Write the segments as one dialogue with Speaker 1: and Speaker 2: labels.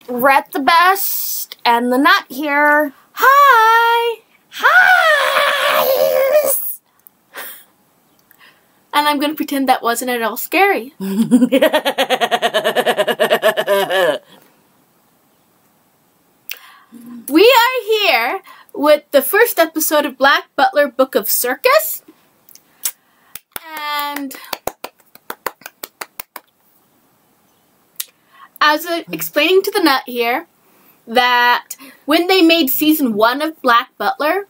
Speaker 1: Rettthebest and the Nutt here.
Speaker 2: Hi!
Speaker 1: Hi!
Speaker 2: And I'm going to pretend that wasn't at all scary. We are here with the first episode of Black Butler Book of Circus. And I was explaining to the Nutt here that when they made season 1 of Black Butler,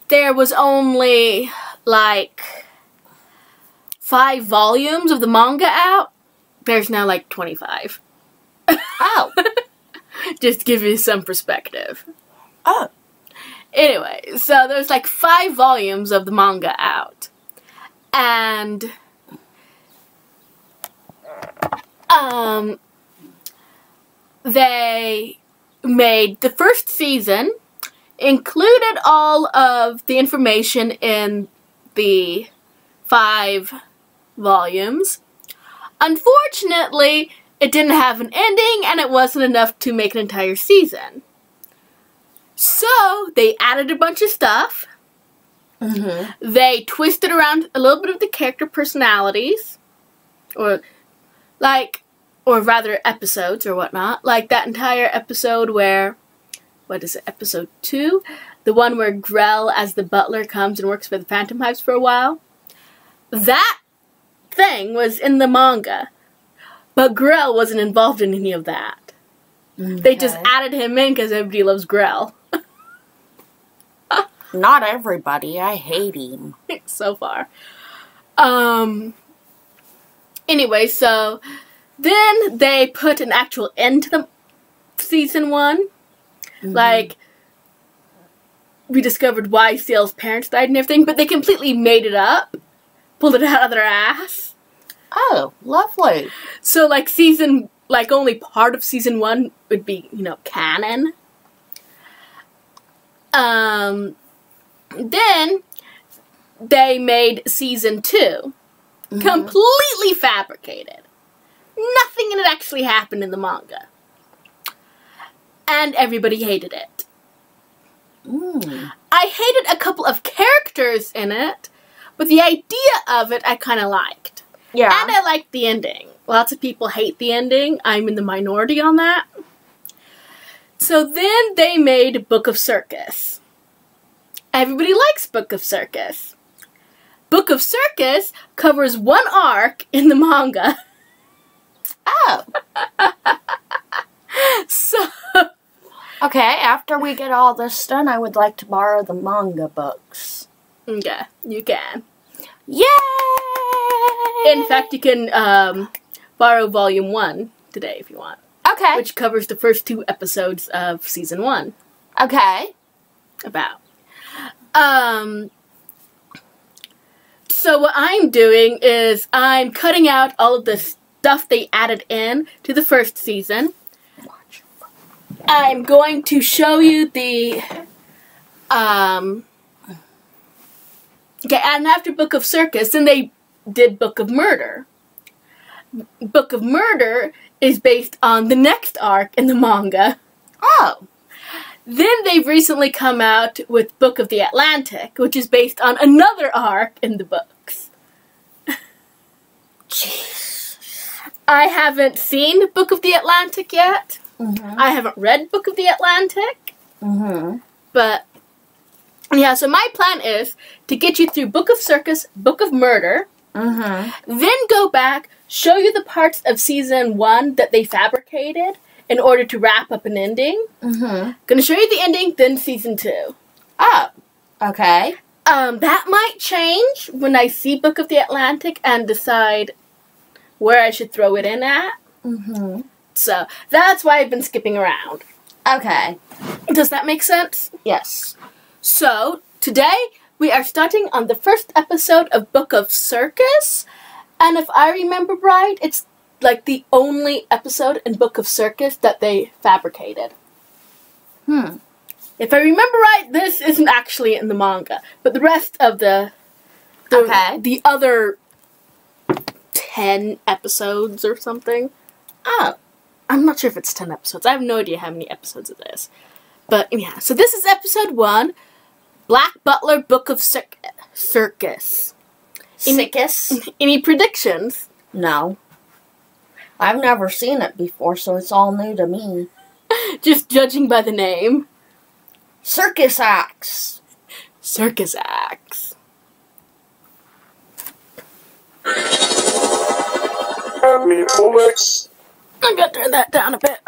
Speaker 2: there was only like 5 volumes of the manga out. There's now like 25.
Speaker 1: Oh.
Speaker 2: Just to give you some perspective.
Speaker 1: Oh.
Speaker 2: Anyway, so there's like 5 volumes of the manga out. And they made the first season, included all of the information in the 5 volumes. Unfortunately, it didn't have an ending, and it wasn't enough to make an entire season. So, they added a bunch of stuff.
Speaker 1: Mm-hmm.
Speaker 2: They twisted around a little bit of the character personalities. Or rather episodes or whatnot. Like that entire episode where, what is it, episode 2? The one where Grell as the butler comes and works for the Phantom Hives for a while. That thing was in the manga. But Grell wasn't involved in any of that. Okay. They just added him in because everybody loves Grell.
Speaker 1: Not everybody. I hate him.
Speaker 2: So far. Anyway, so then they put an actual end to the season 1. Mm-hmm. Like, we discovered why Ciel's parents died and everything, but they completely made it up. Pulled it out of their ass.
Speaker 1: Oh, lovely.
Speaker 2: So, like, only part of season 1 would be, canon. Then they made season 2. Mm-hmm. Completely fabricated. Nothing in it actually happened in the manga. And everybody hated it.
Speaker 1: Mm.
Speaker 2: I hated a couple of characters in it, but the idea of it I kind of liked.
Speaker 1: Yeah.
Speaker 2: And I liked the ending. Lots of people hate the ending. I'm in the minority on that. So then they made Book of Circus. Everybody likes Book of Circus. Book of Circus covers one arc in the manga.
Speaker 1: Oh.
Speaker 2: So.
Speaker 1: Okay, after we get all this done, I would like to borrow the manga books.
Speaker 2: Okay, you can.
Speaker 1: Yay!
Speaker 2: In fact, you can borrow volume 1 today if you want.
Speaker 1: Okay.
Speaker 2: Which covers the first 2 episodes of season 1.
Speaker 1: Okay.
Speaker 2: About. So what I'm doing is I'm cutting out all of the stuff they added in to the first season. I'm going to show you the, okay, and after Book of Circus, then they did Book of Murder. Book of Murder is based on the next arc in the manga.
Speaker 1: Oh.
Speaker 2: Then they've recently come out with Book of the Atlantic, which is based on another arc in the books.
Speaker 1: Jeez.
Speaker 2: I haven't seen Book of the Atlantic yet.
Speaker 1: Mm-hmm.
Speaker 2: I haven't read Book of the Atlantic.
Speaker 1: Mm-hmm.
Speaker 2: But, yeah, so my plan is to get you through Book of Circus, Book of Murder,
Speaker 1: mm-hmm.
Speaker 2: then go back, show you the parts of season 1 that they fabricated in order to wrap up an ending.
Speaker 1: Mm-hmm.
Speaker 2: Gonna show you the ending, then season 2.
Speaker 1: Oh, okay.
Speaker 2: That might change when I see Book of the Atlantic and decide where I should throw it in at.
Speaker 1: Mm-hmm.
Speaker 2: So, that's why I've been skipping around.
Speaker 1: Okay.
Speaker 2: Does that make sense?
Speaker 1: Yes.
Speaker 2: So, today we are starting on the first episode of Book of Circus. And if I remember right, it's like the only episode in Book of Circus that they fabricated. If I remember right, this isn't actually in the manga, but the rest of the other 10 episodes or something.
Speaker 1: Oh.
Speaker 2: I'm not sure if it's 10 episodes. I have no idea how many episodes it is. But yeah, so this is episode 1, Black Butler, Book of Circus. Any predictions?
Speaker 1: No. I've never seen it before, so it's all new to me.
Speaker 2: Just judging by the name.
Speaker 1: Circus acts.
Speaker 2: Circus acts.
Speaker 3: Happy Alex.
Speaker 2: I'm gonna turn that down a bit.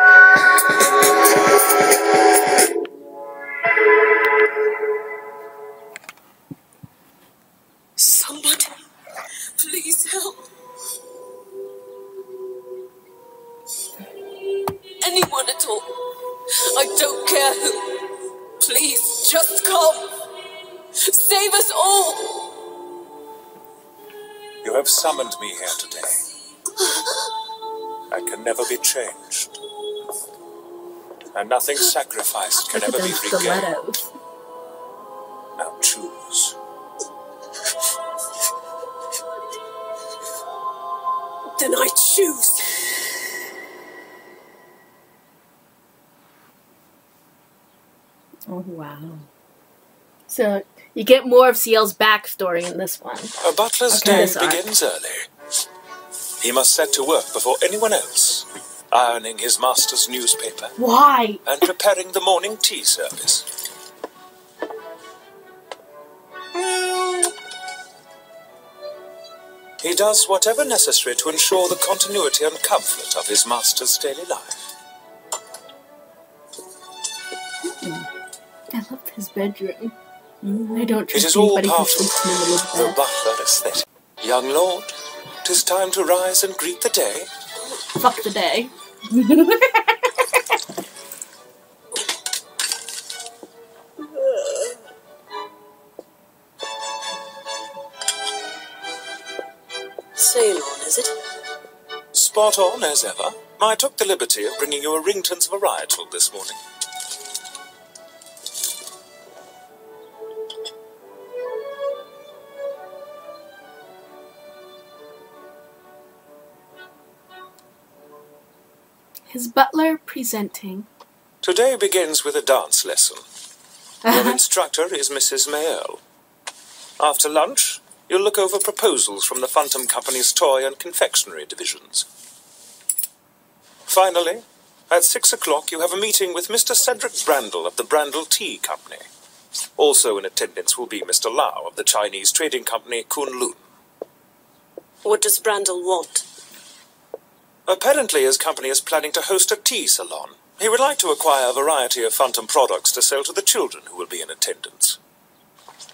Speaker 4: Somebody, please help. Anyone at all. I don't care who. Please, just come. Save us all.
Speaker 3: You have summoned me here today. I can never be changed. And nothing sacrificed can ever be regained.
Speaker 2: Stilettos.
Speaker 3: Now choose.
Speaker 4: Then I choose.
Speaker 1: Oh, wow.
Speaker 2: So, you get more of CL's backstory in this one.
Speaker 3: A butler's
Speaker 2: Okay,
Speaker 3: day
Speaker 2: this arc.
Speaker 3: begins early. He must set to work before anyone else, ironing his master's newspaper
Speaker 2: Why?
Speaker 3: and preparing the morning tea service. He does whatever necessary to ensure the continuity and comfort of his master's daily life.
Speaker 2: I love his bedroom. I don't
Speaker 3: It
Speaker 2: trust
Speaker 3: is all
Speaker 2: anybody who
Speaker 3: part
Speaker 2: sleeps in the middle of
Speaker 3: of
Speaker 2: the
Speaker 3: the
Speaker 2: bed.
Speaker 3: butler aesthetic. Young lord, 'tis time to rise and greet the day.
Speaker 2: Fuck the day.
Speaker 4: Sail on, is it?
Speaker 3: Spot on as ever. I took the liberty of bringing you a Rington's varietal this morning.
Speaker 2: His butler presenting.
Speaker 3: Today begins with a dance lesson. Your instructor is Mrs. Mayell. After lunch, you'll look over proposals from the Phantom Company's toy and confectionery divisions. Finally, at 6 o'clock, you have a meeting with Mr. Cedric Brandle of the Brandle Tea Company. Also in attendance will be Mr. Lau of the Chinese trading company Kunlun.
Speaker 4: What does Brandle want?
Speaker 3: Apparently, his company is planning to host a tea salon. He would like to acquire a variety of Phantom products to sell to the children who will be in attendance.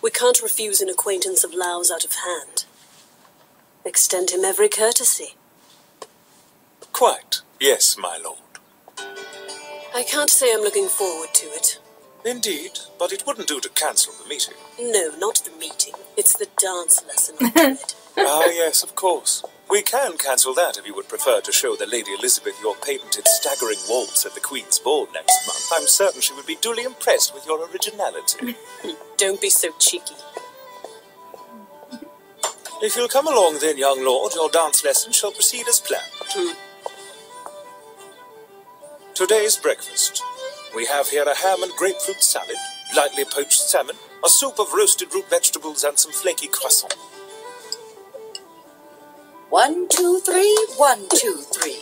Speaker 4: We can't refuse an acquaintance of Lau's out of hand. Extend him every courtesy.
Speaker 3: Quite. Yes, my lord.
Speaker 4: I can't say I'm looking forward to it.
Speaker 3: Indeed, but it wouldn't do to cancel the meeting.
Speaker 4: No, not the meeting. It's the dance lesson I dread.
Speaker 3: Ah, yes, of course. We can cancel that if you would prefer to show the Lady Elizabeth your patented staggering waltz at the Queen's Ball next month. I'm certain she would be duly impressed with your originality.
Speaker 4: Don't be so cheeky.
Speaker 3: If you'll come along then, young lord, your dance lesson shall proceed as planned. Today's breakfast. We have here a ham and grapefruit salad, lightly poached salmon, a soup of roasted root vegetables, and some flaky croissant.
Speaker 5: 1, 2, 3, 1, 2, 3.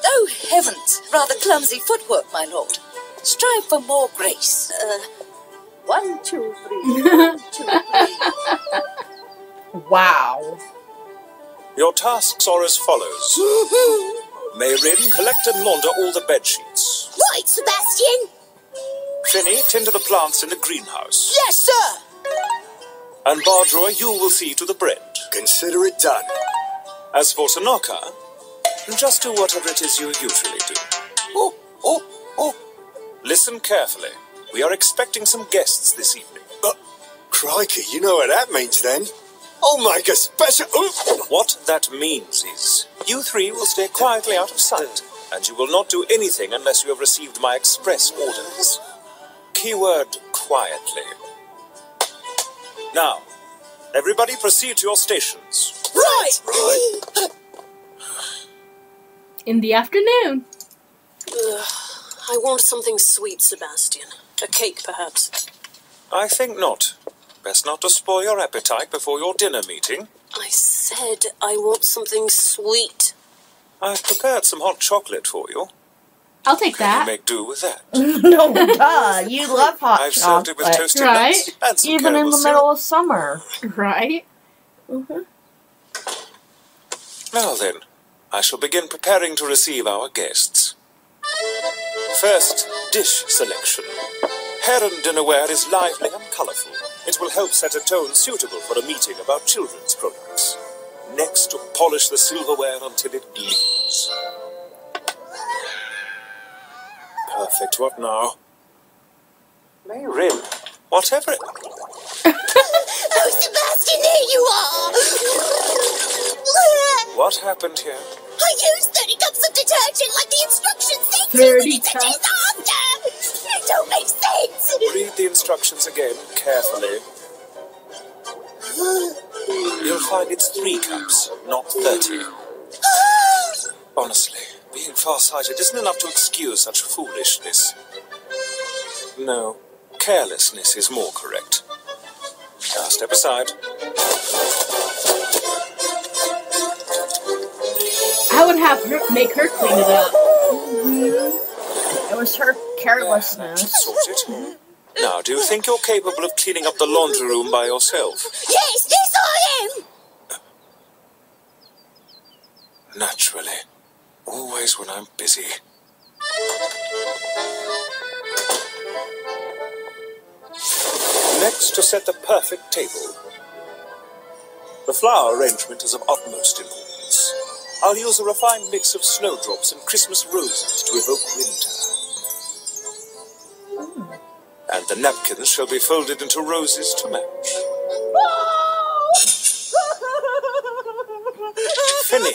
Speaker 5: Oh, heavens! Rather clumsy footwork, my lord. Strive for more grace. 1, 2, 3, 1, 2, 3.
Speaker 1: Wow.
Speaker 3: Your tasks are as follows. Mai-Rien, collect and launder all the bed sheets.
Speaker 5: Right, Sebastian!
Speaker 3: Finny, tend to the plants in the greenhouse.
Speaker 5: Yes, sir!
Speaker 3: And Bardroy, you will see to the bread.
Speaker 6: Consider it done.
Speaker 3: As for Tanaka, just do whatever it is you usually do.
Speaker 6: Oh.
Speaker 3: Listen carefully. We are expecting some guests this evening.
Speaker 6: Crikey, you know what that means then. I'll make a special...
Speaker 3: What that means is, you three will stay quietly out of sight, and you will not do anything unless you have received my express orders. Keyword, quietly. Now, everybody proceed to your stations.
Speaker 6: Right.
Speaker 2: In the afternoon.
Speaker 4: I want something sweet, Sebastian. A cake, perhaps.
Speaker 3: I think not. Best not to spoil your appetite before your dinner meeting.
Speaker 4: I said I want something sweet.
Speaker 3: I've prepared some hot chocolate for you.
Speaker 2: I'll take
Speaker 3: Can you
Speaker 2: that.
Speaker 3: make do with that?
Speaker 1: No, duh. You love hot
Speaker 3: I've served it with
Speaker 1: chocolate.
Speaker 3: toasted
Speaker 2: Right.
Speaker 3: nuts and some
Speaker 1: Even in
Speaker 3: caramel
Speaker 1: the
Speaker 3: syrup.
Speaker 1: middle of summer.
Speaker 2: Right?
Speaker 3: Now then, I shall begin preparing to receive our guests. First, dish selection. Heron dinnerware is lively and colourful. It will help set a tone suitable for a meeting about children's products. Next, to polish the silverware until it gleams. Perfect, what now? Mai-Rien, whatever...
Speaker 5: Oh, Sebastian, here you are!
Speaker 3: What happened here?
Speaker 5: I used 30 cups of detergent like the instructions say
Speaker 2: 30
Speaker 5: to, and it's a disaster! It don't make sense!
Speaker 3: Read the instructions again, carefully. You'll find it's 3 cups, not 30. Honestly, being far-sighted isn't enough to excuse such foolishness. No, carelessness is more correct. Now step aside.
Speaker 2: I would have her make her clean it up.
Speaker 1: It was her carelessness.
Speaker 3: Sort it. Now, do you think you're capable of cleaning up the laundry room by yourself?
Speaker 5: Yes, yes I am!
Speaker 3: Naturally. Always when I'm busy. Next, to set the perfect table. The flower arrangement is of utmost importance. I'll use a refined mix of snowdrops and Christmas roses to evoke winter. And the napkins shall be folded into roses to match. Finny,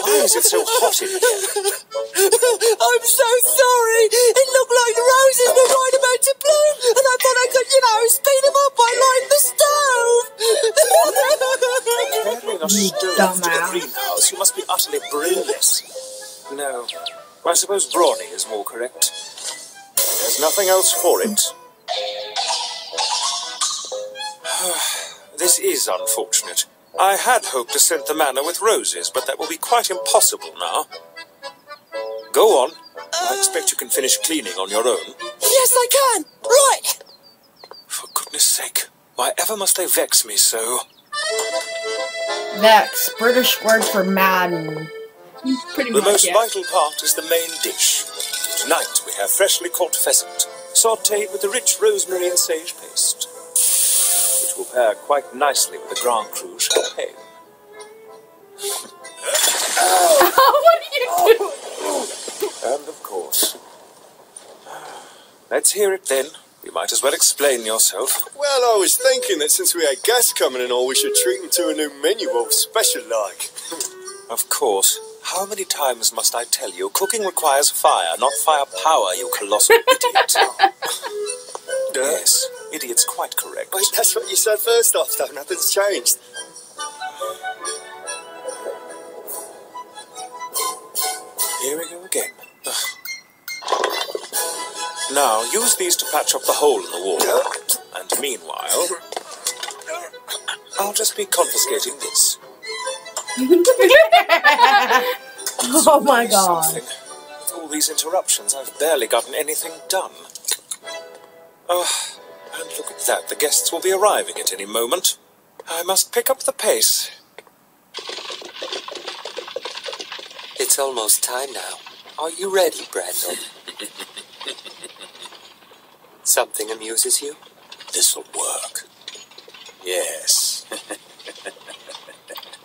Speaker 3: why is it so hot in here?
Speaker 5: I'm so sorry! It looked like the roses were right about to bloom, and I thought I could, speed them up by lighting the stove!
Speaker 3: Carrying a stove to the greenhouse, you must be utterly brainless. No, I suppose brawny is more correct. There's nothing else for it. This is unfortunate. I had hoped to scent the manor with roses, but that will be quite impossible now. Go on. I expect you can finish cleaning on your own.
Speaker 5: Yes, I can! Right!
Speaker 3: For goodness sake, why ever must they vex me so?
Speaker 1: Vex, British word for madden.
Speaker 2: Pretty
Speaker 3: The
Speaker 2: much,
Speaker 3: most
Speaker 2: yeah.
Speaker 3: vital part is the main dish. Tonight we have freshly caught pheasant, sautéed with a rich rosemary and sage paste, which will pair quite nicely with the Grand Cru champagne.
Speaker 2: What do you do?
Speaker 3: And of course. Let's hear it then. You might as well explain yourself.
Speaker 6: Well, I was thinking that since we had guests coming and all, we should treat them to a new menu, all special like.
Speaker 3: Of course. How many times must I tell you? Cooking requires fire, not firepower, you colossal idiot. Yes, idiot's quite correct.
Speaker 6: Wait, that's what you said first off, though. Nothing's changed.
Speaker 3: Here we go again. Ugh. Now, use these to patch up the hole in the wall. And meanwhile, I'll just be confiscating this.
Speaker 1: Oh my god.
Speaker 3: Something. With all these interruptions, I've barely gotten anything done. Oh, and look at that. The guests will be arriving at any moment. I must pick up the pace.
Speaker 7: It's almost time now. Are you ready, Brandon? Something amuses you?
Speaker 3: This'll work. Yes.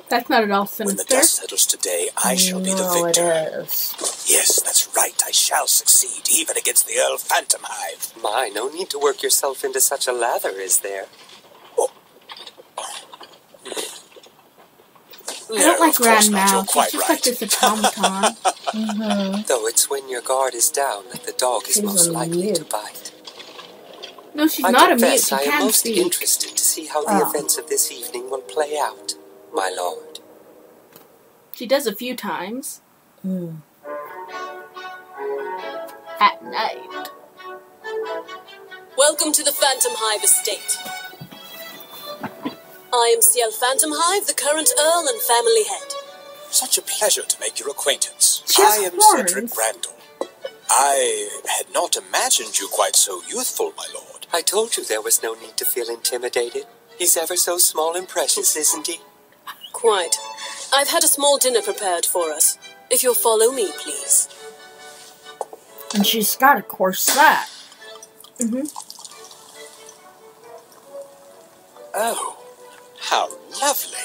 Speaker 2: That's not at all
Speaker 3: When the
Speaker 2: sinister.
Speaker 3: dust settles today, I shall be the
Speaker 1: No,
Speaker 3: victor.
Speaker 1: it is.
Speaker 3: Yes, that's right. I shall succeed, even against the Earl Phantom Hive.
Speaker 7: My, no need to work yourself into such a lather, is there?
Speaker 2: I don't like
Speaker 3: of course
Speaker 2: Grand
Speaker 3: not, you're
Speaker 2: Mouse. He's
Speaker 3: quite
Speaker 2: just
Speaker 3: right.
Speaker 2: like this automaton.
Speaker 7: Though it's when your guard is down that the dog is
Speaker 1: She's
Speaker 7: most
Speaker 1: a
Speaker 7: likely to
Speaker 1: mute.
Speaker 7: bite.
Speaker 2: No, she's
Speaker 7: I
Speaker 2: not a mute.
Speaker 7: confess
Speaker 2: She
Speaker 7: I am
Speaker 2: can
Speaker 7: most
Speaker 2: speak.
Speaker 7: interested to see how the
Speaker 1: Oh.
Speaker 7: events of this evening will play out, my lord.
Speaker 2: She does a few times. at night.
Speaker 4: Welcome to the Phantom Hive estate. I am CL Phantom Hive, the current Earl and family head.
Speaker 3: Such a pleasure to make your acquaintance.
Speaker 1: She has
Speaker 3: I am
Speaker 1: horns.
Speaker 3: Cedric Brandel. I had not imagined you quite so youthful, my lord.
Speaker 7: I told you there was no need to feel intimidated. He's ever so small and precious, isn't he?
Speaker 4: Quite. I've had a small dinner prepared for us. If you'll follow me, please.
Speaker 1: And she's got a corset.
Speaker 3: Oh, how lovely.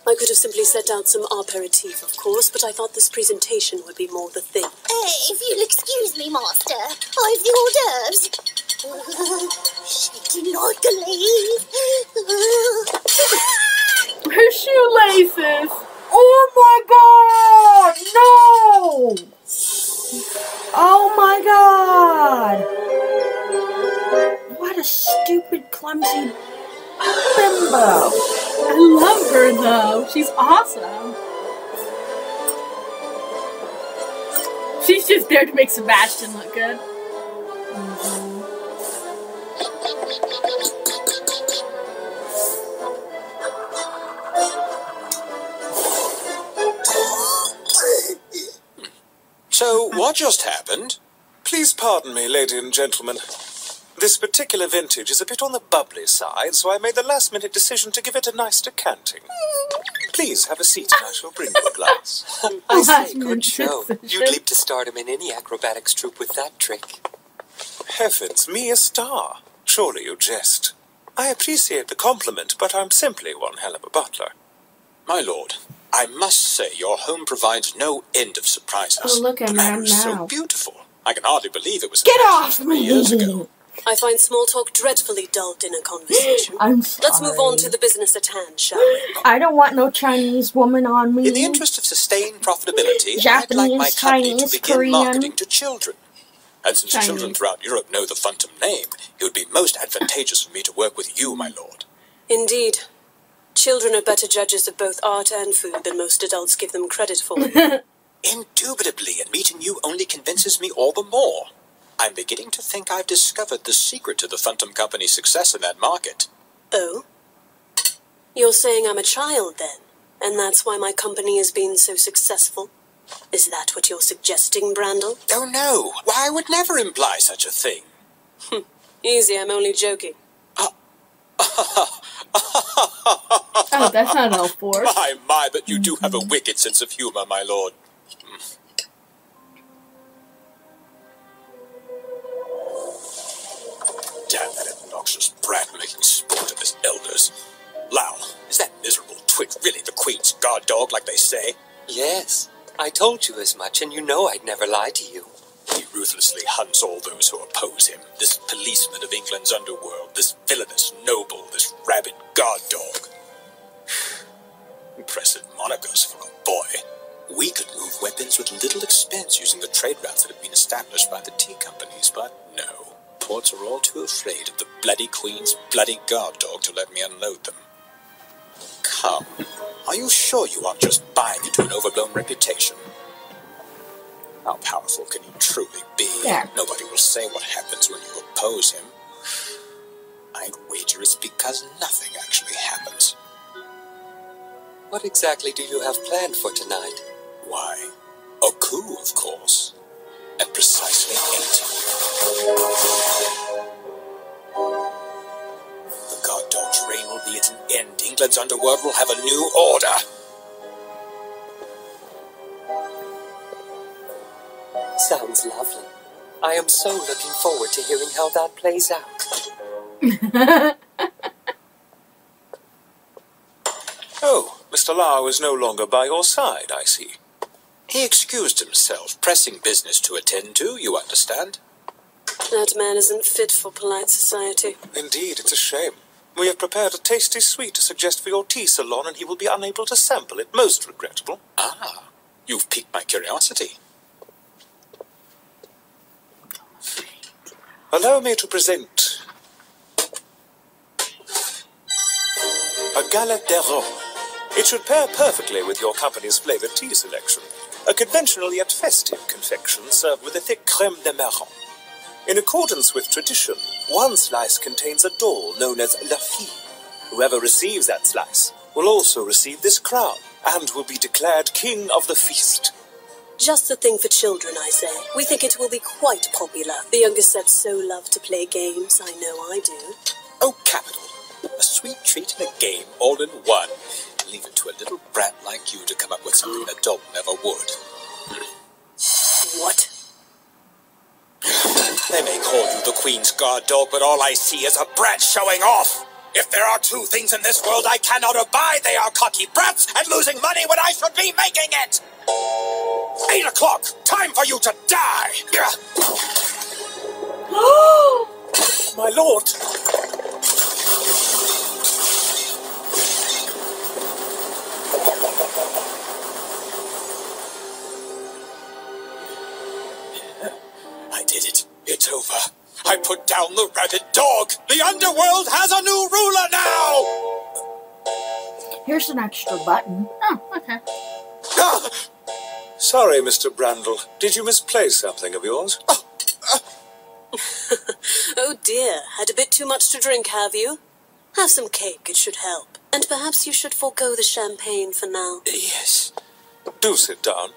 Speaker 4: I could have simply set out some aperitif, of course, but I thought this presentation would be more the thing.
Speaker 8: If you'll excuse me, master, I've the hors d'oeuvres. Shaking like a leaf.
Speaker 2: Her shoelaces!
Speaker 1: Oh my god! No! Oh my god! What a stupid, clumsy bimbo.
Speaker 2: I love her though. She's awesome. She's just there to make Sebastian look good.
Speaker 3: So, what just happened? Please pardon me, ladies and gentlemen. This particular vintage is a bit on the bubbly side, so I made the last-minute decision to give it a nice decanting. Please have a seat and I shall bring you a glass.
Speaker 7: I say, good
Speaker 2: Last-minute
Speaker 7: show.
Speaker 2: decision.
Speaker 7: You'd leap to stardom in any acrobatics troupe with that trick.
Speaker 3: Heavens, me a star. Surely you jest. I appreciate the compliment, but I'm simply one hell of a butler.
Speaker 9: My lord, I must say your home provides no end of surprises.
Speaker 2: Oh, look at
Speaker 9: the
Speaker 2: her
Speaker 9: manor is so
Speaker 2: now.
Speaker 9: beautiful. I can hardly believe it was
Speaker 1: Get
Speaker 9: invented
Speaker 1: off
Speaker 9: 3
Speaker 1: me!
Speaker 9: years ago.
Speaker 4: I find small talk dreadfully dull dinner conversation.
Speaker 1: I'm sorry.
Speaker 4: Let's move on to the business at hand, shall we?
Speaker 1: I don't want no Chinese woman on me.
Speaker 9: In the interest of sustained profitability, I'd
Speaker 1: Japanese,
Speaker 9: like my company
Speaker 1: Chinese,
Speaker 9: to begin
Speaker 1: Korean.
Speaker 9: marketing to children. And since
Speaker 2: Chinese.
Speaker 9: children throughout Europe know the Phantom name, it would be most advantageous for me to work with you, my lord.
Speaker 4: Indeed. Children are better judges of both art and food than most adults give them credit for.
Speaker 9: Indubitably, and meeting you only convinces me all the more. I'm beginning to think I've discovered the secret to the Phantom Company's success in that market.
Speaker 4: Oh? You're saying I'm a child, then? And that's why my company has been so successful? Is that what you're suggesting, Brandel?
Speaker 9: Oh no, why I would never imply such a thing.
Speaker 4: Easy, I'm only joking.
Speaker 2: Oh, that's not all four.
Speaker 9: My, but you do have a wicked sense of humor, my lord. Damn that obnoxious brat making sport of his elders. Lau, is that miserable twit really the Queen's guard dog, like they say?
Speaker 7: Yes, I told you as much, and you know I'd never lie to you.
Speaker 9: He ruthlessly hunts all those who oppose him. This policeman of England's underworld, this villainous noble, this rabid guard dog. Impressive monikers for a boy. We could move weapons with little expense using the trade routes that have been established by the tea companies, but no. Ports are all too afraid of the bloody Queen's bloody guard dog to let me unload them. Come, are you sure you aren't just buying into an overblown reputation? How powerful can he truly be?
Speaker 1: There.
Speaker 9: Nobody will say what happens when you oppose him. I'd wager it's because nothing actually happens.
Speaker 7: What exactly do you have planned for tonight?
Speaker 9: Why, a coup, of course. At precisely 8. The guard dog's reign will be at an end. England's underworld will have a new order.
Speaker 7: Sounds lovely. I am so looking forward to hearing how that plays out.
Speaker 3: Oh, Mr. Lau is no longer by your side, I see.
Speaker 9: He excused himself, pressing business to attend to, you understand?
Speaker 4: That man isn't fit for polite society.
Speaker 3: Indeed, it's a shame. We have prepared a tasty sweet to suggest for your tea salon, and he will be unable to sample it. Most regrettable.
Speaker 9: Ah, you've piqued my curiosity.
Speaker 3: Allow me to present a galette des roses. It should pair perfectly with your company's flavored tea selection. a conventional yet festive confection served with a thick crème de marron. In accordance with tradition, one slice contains a doll known as La Fille. Whoever receives that slice will also receive this crown and will be declared king of the feast.
Speaker 10: Just the thing for children, I say. We think it will be quite popular. The younger sets so love to play games. I know I do.
Speaker 9: Oh, capital. A sweet treat and a game all in one. Leave it to a little brat like you to come up with something an adult never would.
Speaker 10: What?
Speaker 9: They may call you the Queen's guard dog, but all I see is a brat showing off. If there are two things in this world I cannot abide, they are cocky brats and losing money when I should be making it. 8 o'clock. Time for you to die.
Speaker 3: My lord!
Speaker 9: I did it. It's over. I put down the rabid dog. The underworld has a new ruler now.
Speaker 1: Here's an extra button.
Speaker 2: Oh, okay.
Speaker 3: Sorry, Mr. Brandle. Did you misplace something of yours?
Speaker 10: Oh dear, had a bit too much to drink, have you? Have some cake, it should help. And perhaps you should forego the champagne for now.
Speaker 9: Yes.
Speaker 3: Do sit down.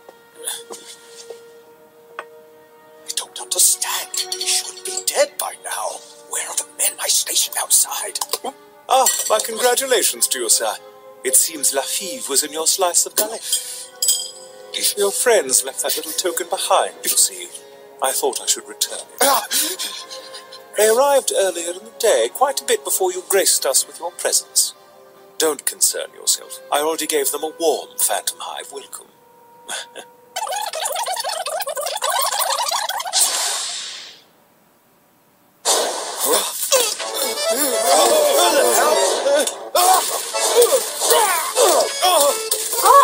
Speaker 9: I don't understand. He should be dead by now. Where are the men I stationed outside?
Speaker 3: Ah, my congratulations to you, sir. It seems La Fille was in your slice of galette. Your friends left that little token behind, you see. I thought I should return it. They arrived earlier in the day, quite a bit before you graced us with your presence. Don't concern yourself. I already gave them a warm Phantom Hive welcome.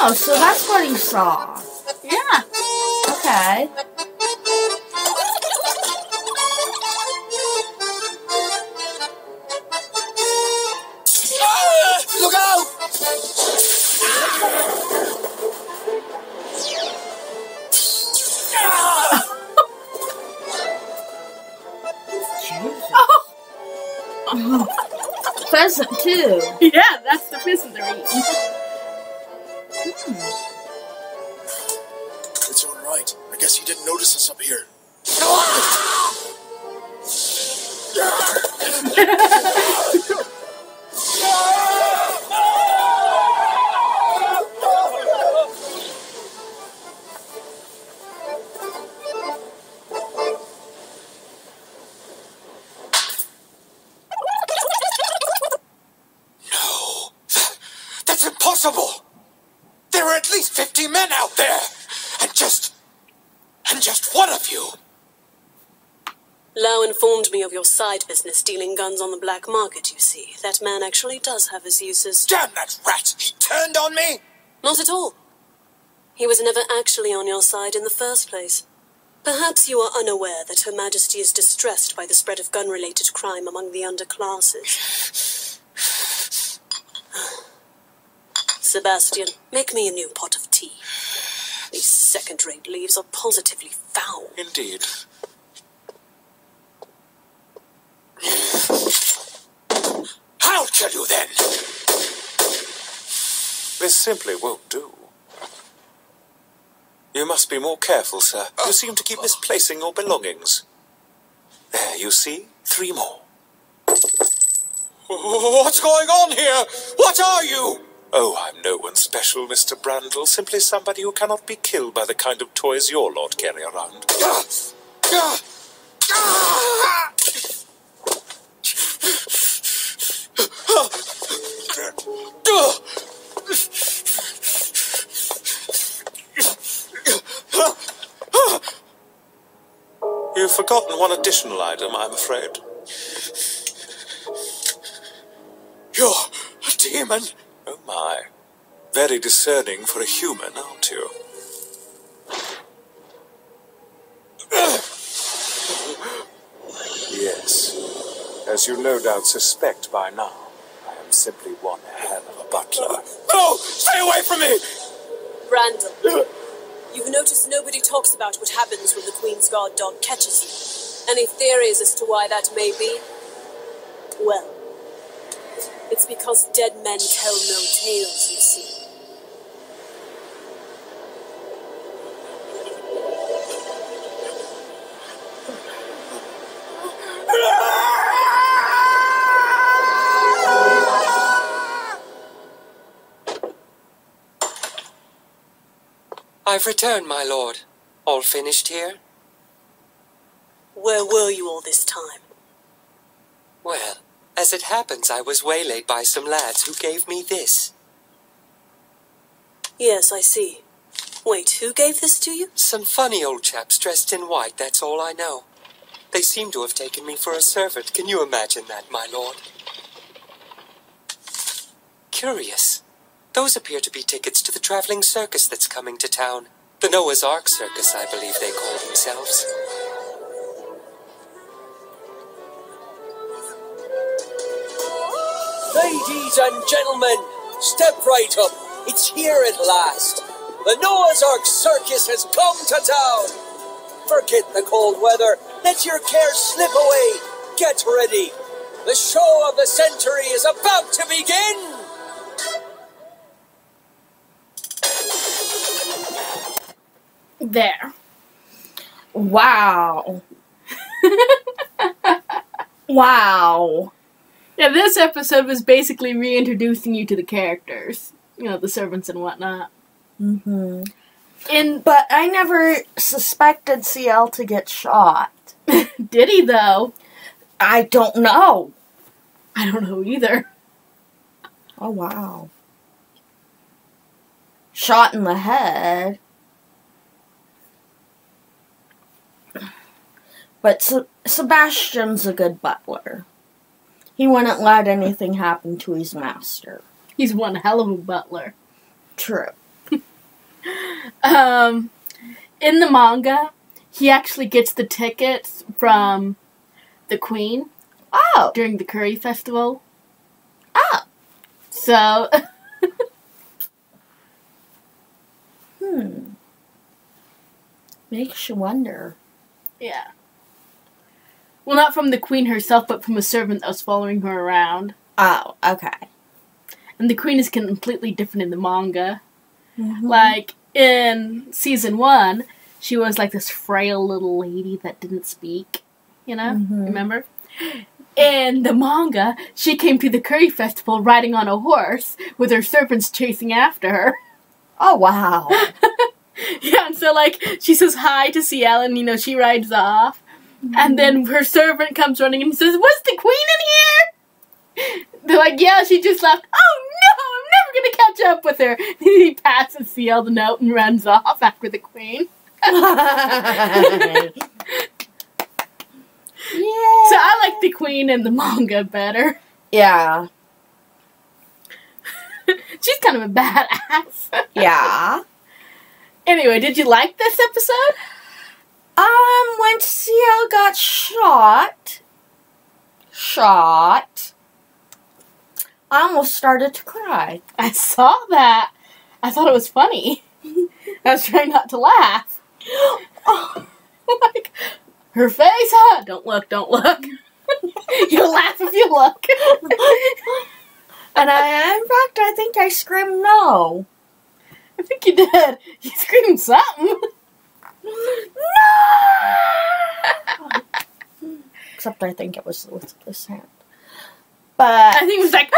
Speaker 1: Oh, so that's what he saw.
Speaker 2: Yeah.
Speaker 1: Okay.
Speaker 9: Look out!
Speaker 1: Pheasant, too.
Speaker 2: Yeah, that's the pheasant they're eating.
Speaker 6: It's all right. I guess you didn't notice us up here.
Speaker 9: No. That's impossible. There are at least 50 men out there. And just one of you.
Speaker 10: Lau informed me of your side business dealing guns on the black market, you see. That man actually does have his uses.
Speaker 9: Damn that rat! He turned on me?
Speaker 10: Not at all. He was never actually on your side in the first place. Perhaps you are unaware that Her Majesty is distressed by the spread of gun-related crime among the underclasses. Sebastian, make me a new pot of tea. These second-rate leaves are positively foul.
Speaker 3: Indeed.
Speaker 9: I'll kill you then!
Speaker 3: This simply won't do. You must be more careful, sir. You seem to keep misplacing your belongings. There, you see? 3 more.
Speaker 9: What's going on here? What are you?
Speaker 3: Oh, I'm no one special, Mr. Brandle. Simply somebody who cannot be killed by the kind of toys your lord carry around. You've forgotten one additional item, I'm afraid.
Speaker 9: You're a demon.
Speaker 3: Oh my. Very discerning for a human, aren't you? Yes. As you no doubt suspect by now, I am simply one hell of a butler.
Speaker 9: No! Stay away from me!
Speaker 10: Brandon, You've noticed nobody talks about what happens when the Queen's guard dog catches you. Any theories as to why that may be? Well, it's because dead men tell no tales, you see.
Speaker 7: I've returned, my lord. All finished here?
Speaker 10: Where were you all this time?
Speaker 7: Well, as it happens, I was waylaid by some lads who gave me this.
Speaker 10: Yes, I see. Wait, who gave this to you?
Speaker 7: Some funny old chaps dressed in white, that's all I know. They seem to have taken me for a servant. Can you imagine that, my lord? Curious. Those appear to be tickets to the traveling circus that's coming to town. The Noah's Ark Circus, I believe they call themselves.
Speaker 11: Ladies and gentlemen, step right up. It's here at last. The Noah's Ark Circus has come to town. Forget the cold weather. Let your cares slip away. Get ready. The show of the century is about to begin.
Speaker 2: There.
Speaker 1: Wow. Wow.
Speaker 2: Yeah, this episode was basically reintroducing you to the characters. You know, the servants and whatnot.
Speaker 1: Mm-hmm.
Speaker 2: And
Speaker 1: But I never suspected CL to get shot.
Speaker 2: did he, though?
Speaker 1: I don't know.
Speaker 2: I don't know either.
Speaker 1: Oh, wow. Shot in the head. But Sebastian's a good butler. He wouldn't let anything happen to his master.
Speaker 2: He's one hell of a butler.
Speaker 1: True.
Speaker 2: In the manga, he actually gets the tickets from the Queen.
Speaker 1: Oh.
Speaker 2: During the curry festival.
Speaker 1: Oh.
Speaker 2: So.
Speaker 1: Makes you wonder.
Speaker 2: Yeah. Well, not from the Queen herself, but from a servant that was following her around.
Speaker 1: Oh, okay.
Speaker 2: And the Queen is completely different in the manga.
Speaker 1: Mm-hmm.
Speaker 2: Like, in season 1, she was like this frail little lady that didn't speak. You know?
Speaker 1: Mm-hmm.
Speaker 2: Remember? In the manga, she came to the curry festival riding on a horse with her servants chasing after her.
Speaker 1: Oh, wow.
Speaker 2: Yeah, and so, like, she says hi to CL and, you know, she rides off. Mm-hmm. And then her servant comes running and says, "Was the Queen in here?" They're like, "Yeah, she just left." "Oh, no, I'm never going to catch up with her." And he passes CL the note and runs off after the Queen.
Speaker 1: Yeah.
Speaker 2: So I like the Queen in the manga better.
Speaker 1: Yeah.
Speaker 2: She's kind of a badass.
Speaker 1: Yeah.
Speaker 2: Anyway, did you like this episode?
Speaker 1: When CL got shot, I almost started to cry.
Speaker 2: I saw that. I thought it was funny. I was trying not to laugh. Oh, like, her face, huh? Don't look. You'll laugh if you look.
Speaker 1: And in fact, I think I screamed no.
Speaker 2: I think you did. You screamed something.
Speaker 1: No! Except I think it was with this hand. But
Speaker 2: I think it was like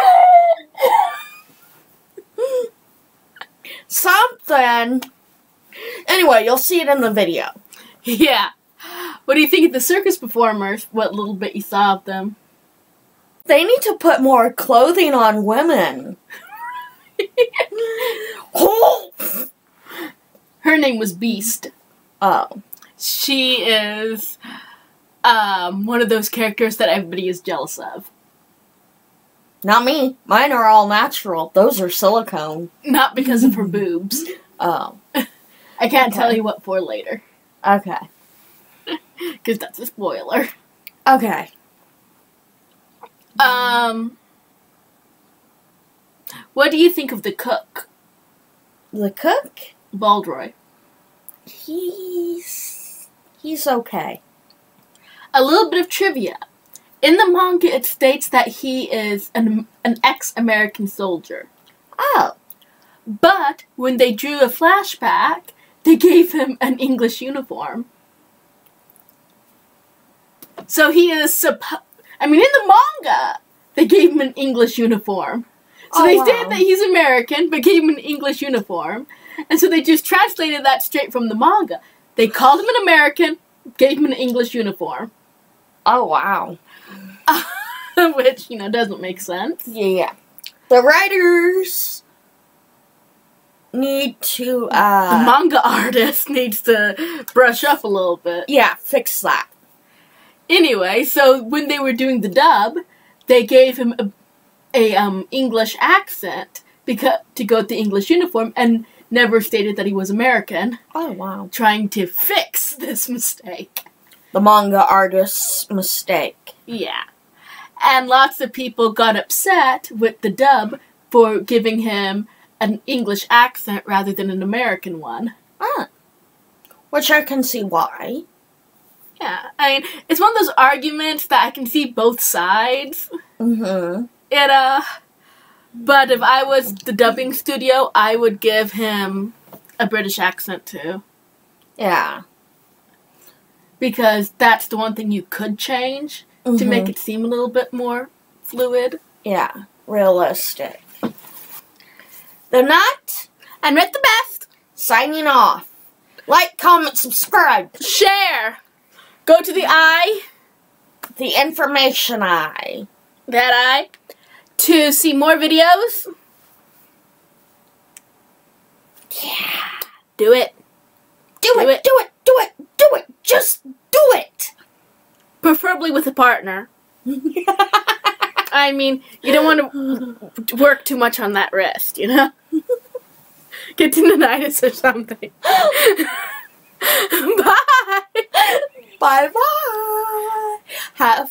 Speaker 1: something. Anyway, you'll see it in the video.
Speaker 2: Yeah. What do you think of the circus performers? What little bit you saw of them?
Speaker 1: They need to put more clothing on women.
Speaker 2: Her name was Beast.
Speaker 1: Oh.
Speaker 2: She is one of those characters that everybody is jealous of.
Speaker 1: Not me. Mine are all natural. Those are silicone.
Speaker 2: Not because of her boobs.
Speaker 1: Oh.
Speaker 2: I can't tell you what for later.
Speaker 1: Okay.
Speaker 2: Because that's a spoiler.
Speaker 1: Okay.
Speaker 2: What do you think of the cook?
Speaker 1: The cook?
Speaker 2: Baldroy.
Speaker 1: he's okay.
Speaker 2: A little bit of trivia. In the manga, it states that he is an ex-American soldier.
Speaker 1: Oh.
Speaker 2: But when they drew a flashback, they gave him an English uniform. So he is in the manga, they gave him an English uniform. So they said that he's American, but gave him an English uniform. And so they just translated that straight from the manga. They called him an American, gave him an English uniform.
Speaker 1: Oh, wow.
Speaker 2: Which, doesn't make sense.
Speaker 1: Yeah. The writers need to,
Speaker 2: the manga artist needs to brush up a little bit.
Speaker 1: Yeah, fix that.
Speaker 2: Anyway, so when they were doing the dub, they gave him a English accent to go with the English uniform and never stated that he was American.
Speaker 1: Oh, wow.
Speaker 2: Trying to fix this mistake.
Speaker 1: The manga artist's mistake.
Speaker 2: Yeah. And lots of people got upset with the dub for giving him an English accent rather than an American one.
Speaker 1: Which I can see why.
Speaker 2: Yeah, it's one of those arguments that I can see both sides.
Speaker 1: Mm-hmm.
Speaker 2: But if I was the dubbing studio, I would give him a British accent too.
Speaker 1: Yeah.
Speaker 2: Because that's the one thing you could change to make it seem a little bit more fluid.
Speaker 1: Yeah, realistic. The Nutt
Speaker 2: and Rettthebest
Speaker 1: signing off. Like, comment, subscribe.
Speaker 2: Share. Go to the eye.
Speaker 1: The information eye.
Speaker 2: That eye. To see more videos.
Speaker 1: Yeah.
Speaker 2: Do it.
Speaker 1: Do it. Just do it.
Speaker 2: Preferably with a partner. I mean, you don't want to work too much on that wrist, Get tendinitis or something. Bye.
Speaker 1: Bye-bye. Have